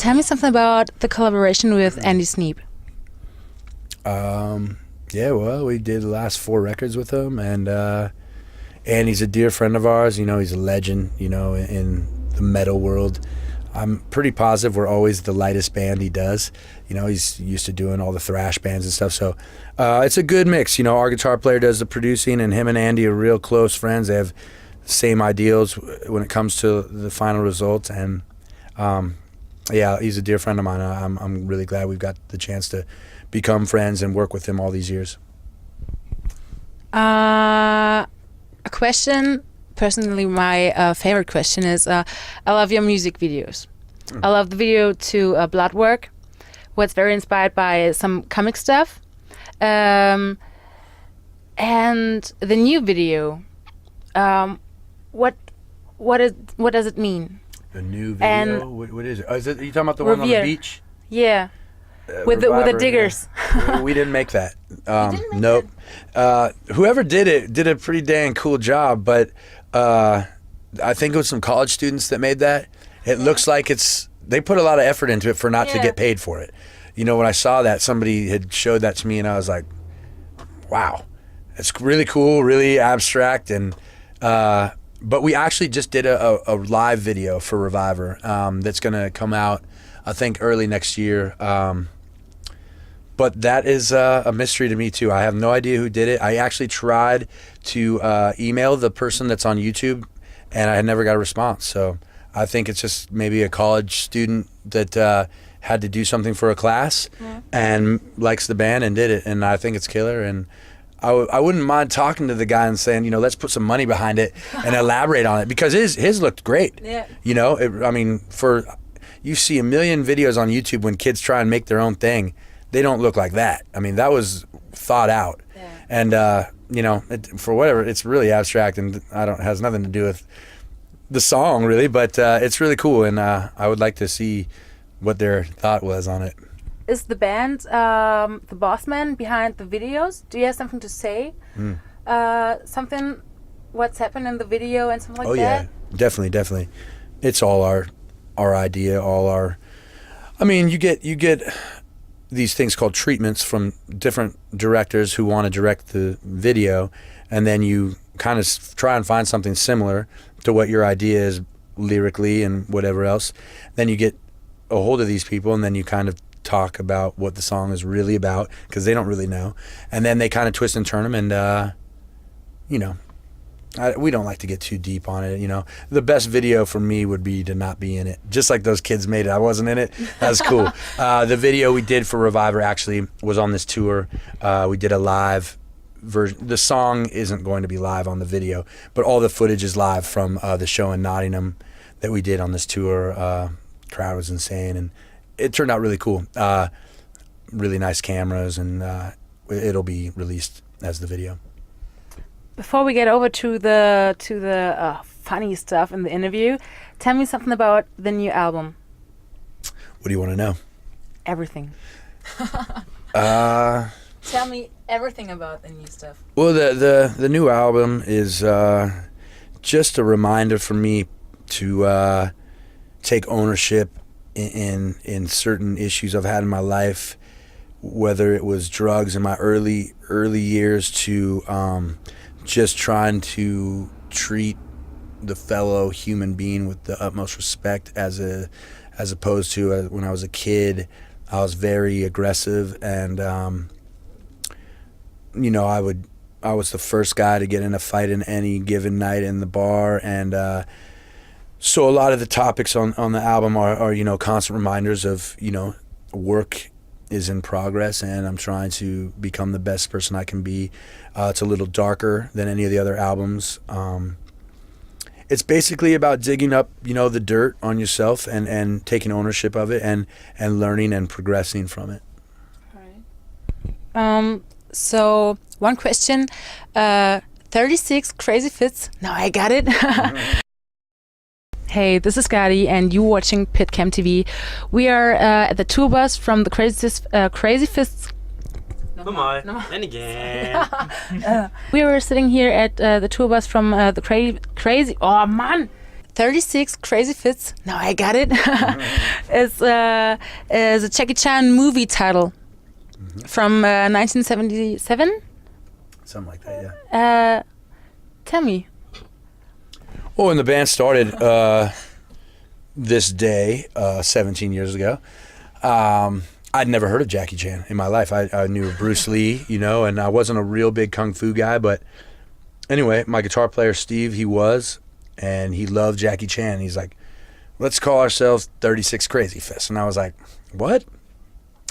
Tell me something about the collaboration with Andy Sneap. Yeah, well, we did the last 4 records with him, and Andy's a dear friend of ours. You know, he's a legend, you know, in the metal world. I'm pretty positive we're always the lightest band he does. You know, he's used to doing all the thrash bands and stuff, so it's a good mix. You know, our guitar player does the producing, and him and Andy are real close friends. They have the same ideals when it comes to the final results, and yeah, he's a dear friend of mine. I'm really glad we've got the chance to become friends and work with him all these years. A question, personally my favorite question is, I love your music videos. I love the video to Bloodwork, what's very inspired by some comic stuff. And the new video, what does it mean? The new video? And what is it? Oh, are you talking about the one on the beach? Yeah. With the diggers. Yeah. We didn't make that. Nope. Whoever did it did a pretty dang cool job, but I think it was some college students that made that. It looks like they put a lot of effort into it for not to get paid for it. You know, when I saw that, somebody had showed that to me, and I was like, wow, it's really cool, really abstract, and but we actually just did a live video for Reviver that's gonna come out, I think, early next year. But that is a mystery to me too. I have no idea who did it. I actually tried to email the person that's on YouTube, and I never got a response. So I think it's just maybe a college student that had to do something for a class and likes the band and did it. And I think it's killer. And I wouldn't mind talking to the guy and saying, you know, let's put some money behind it and elaborate on it, because his looked great. Yeah. You know, I mean, you see a million videos on YouTube when kids try and make their own thing. They don't look like that. I mean, that was thought out. Yeah. And, you know, for whatever, it's really abstract, and has nothing to do with the song, really, but it's really cool, and I would like to see what their thought was on it. Is the band the boss man behind the videos? Do you have something to say? Something, what's happened in the video and something like that? Oh, yeah, definitely. It's all our idea, I mean, you get these things called treatments from different directors who want to direct the video, and then you kind of try and find something similar to what your idea is lyrically and whatever else. Then you get a hold of these people, and then you kind of talk about what the song is really about, because they don't really know, and then they kind of twist and turn them, and you know, we don't like to get too deep on it. You know, the best video for me would be to not be in it, just like those kids made it. I wasn't in it. That's cool. The video we did for Reviver actually was on this tour. We did a live version. The song isn't going to be live on the video, but all the footage is live from the show in Nottingham that we did on this tour. Crowd was insane, and it turned out really cool. Really nice cameras, and it'll be released as the video. Before we get over to the funny stuff in the interview, tell me something about the new album. What do you want to know? Everything. Tell me everything about the new stuff. Well, the new album is just a reminder for me to take ownership in certain issues I've had in my life, whether it was drugs in my early years to just trying to treat the fellow human being with the utmost respect, as opposed to when I was a kid, I was very aggressive, and you know, I was the first guy to get in a fight in any given night in the bar, and so a lot of the topics on the album are you know, constant reminders of, you know, work is in progress, and I'm trying to become the best person I can be. It's a little darker than any of the other albums. It's basically about digging up, you know, the dirt on yourself and taking ownership of it and learning and progressing from it. All right. So one question, 36 Crazyfists. Now I got it. Hey, this is Gadi, and you're watching PitCam TV. We are at the tour bus from the Crazyfists. And again. We were sitting here at the tour bus from the Crazy. Oh man, 36 Crazyfists. Now I got it. Is a Jackie Chan movie title from 1977. Something like that, yeah. Tell me. Well, when the band started this day, 17 years ago, I'd never heard of Jackie Chan in my life. I knew of Bruce Lee, you know, and I wasn't a real big kung fu guy, but anyway, my guitar player Steve, he was, and he loved Jackie Chan. He's like, let's call ourselves 36 Crazyfists. And I was like, what?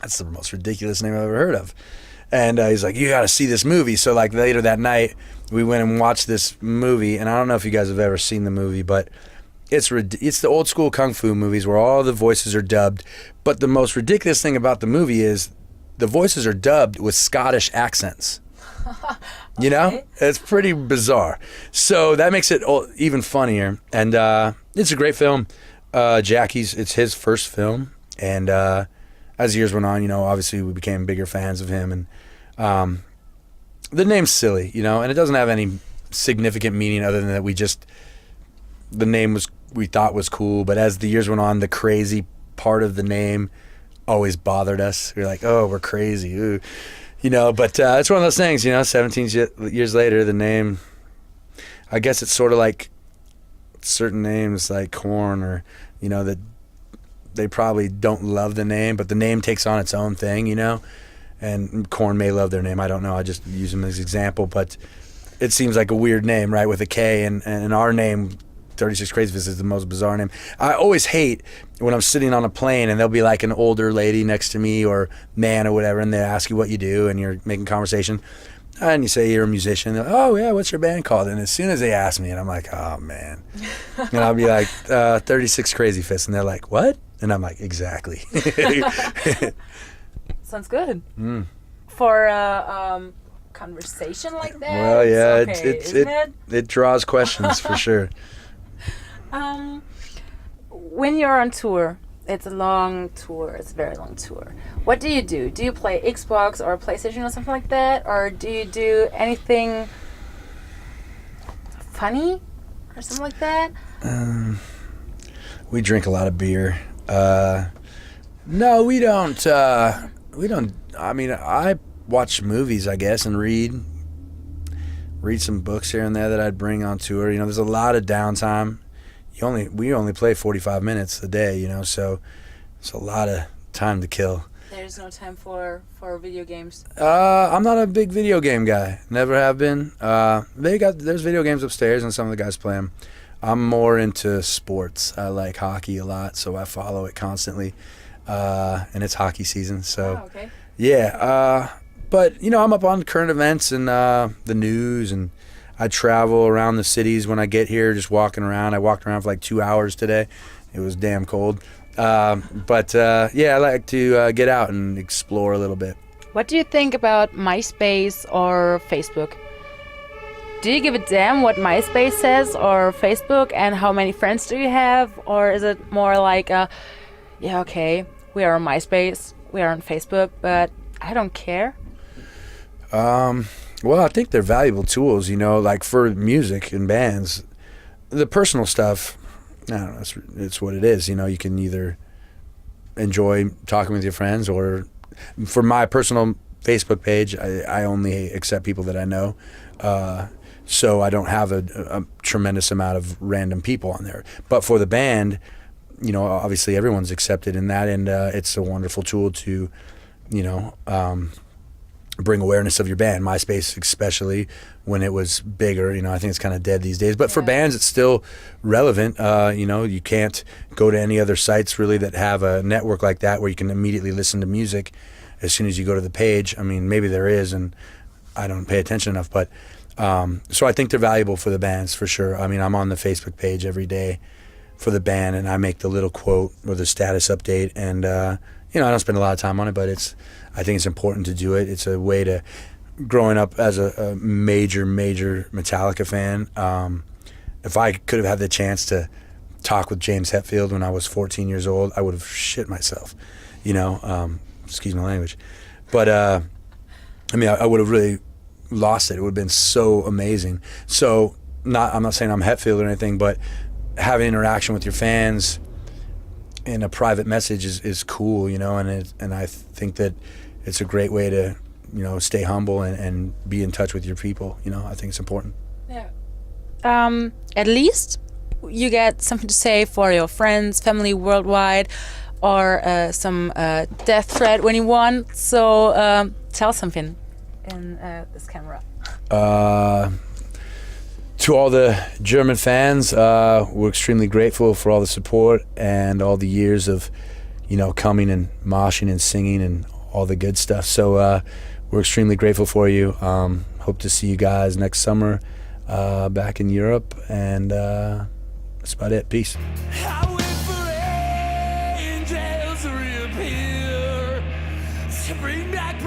That's the most ridiculous name I've ever heard of. And he's like, you got to see this movie. So like later that night, we went and watched this movie, and I don't know if you guys have ever seen the movie, but it's the old school kung fu movies where all the voices are dubbed. But the most ridiculous thing about the movie is the voices are dubbed with Scottish accents. You know, it's pretty bizarre. So that makes it even funnier. And it's a great film. It's his first film. And as years went on, you know, obviously we became bigger fans of him. And the name's silly, you know, and it doesn't have any significant meaning other than that the name we thought was cool. But as the years went on, the crazy part of the name always bothered us. We were like, oh, we're crazy. Ooh. You know, but it's one of those things, you know, 17 years later, the name, I guess it's sort of like certain names like Korn, or, you know, that they probably don't love the name, but the name takes on its own thing, you know, and Korn may love their name. I don't know. I just use them as an example, but it seems like a weird name, right, with a K, and our name, 36 Crazyfists, is the most bizarre name. I always hate when I'm sitting on a plane and there'll be like an older lady next to me or man or whatever, and they ask you what you do and you're making conversation and you say you're a musician. They're like, oh yeah, what's your band called? And as soon as they ask me, and I'm like, oh man, and I'll be like 36 Crazyfists, and they're like, what? And I'm like, exactly. Sounds good. For a conversation like that. Well, yeah, okay, it draws questions for sure. When you're on tour, it's a long tour. It's a very long tour. What do? Do you play Xbox or PlayStation or something like that? Or do you do anything funny or something like that? We drink a lot of beer. No, we don't. I mean, I watch movies, I guess, and read some books here and there that I'd bring on tour. You know, there's a lot of downtime. We only play 45 minutes a day, you know, so it's a lot of time to kill. There's no time for video games. I'm not a big video game guy. Never have been. There's video games upstairs and some of the guys play them. I'm more into sports. I like hockey a lot, so I follow it constantly. And it's hockey season, so okay. Yeah. But you know, I'm up on current events and the news, and I travel around the cities when I get here, just walking around. I walked around for like 2 hours today. It was damn cold. But yeah, I like to get out and explore a little bit. What do you think about MySpace or Facebook? Do you give a damn what MySpace says or Facebook, and how many friends do you have? Or is it more like, yeah, okay, we are on MySpace, we are on Facebook, but I don't care? Well, I think they're valuable tools, you know, like for music and bands. The personal stuff, I don't know, it's what it is. You know, you can either enjoy talking with your friends, or for my personal Facebook page, I only accept people that I know. So I don't have a tremendous amount of random people on there. But for the band, you know, obviously everyone's accepted in that, and it's a wonderful tool to, you know, bring awareness of your band. MySpace, especially when it was bigger, you know, I think it's kind of dead these days. But for bands, it's still relevant. You know, you can't go to any other sites really that have a network like that where you can immediately listen to music as soon as you go to the page. I mean, maybe there is, and I don't pay attention enough, but so I think they're valuable for the bands for sure. I mean, I'm on the Facebook page every day for the band, and I make the little quote or the status update, and you know, I don't spend a lot of time on it, but I think it's important to do it. It's a way to, growing up as a major Metallica fan, if I could have had the chance to talk with James Hetfield when I was 14 years old, I would have shit myself, you know, excuse my language. But I mean, I would have really lost it. It would have been so amazing. So I'm not saying I'm Hetfield or anything, but having interaction with your fans in a private message is cool, you know, and I think that it's a great way to, you know, stay humble and be in touch with your people. You know, I think it's important. Yeah. At least you get something to say for your friends, family worldwide, or some death threat when you want. So tell something in this camera. To all the German fans, we're extremely grateful for all the support and all the years of, you know, coming and moshing and singing and all the good stuff. So we're extremely grateful for you. Hope to see you guys next summer back in Europe, and that's about it. Peace. I wait for angels to reappear to bring back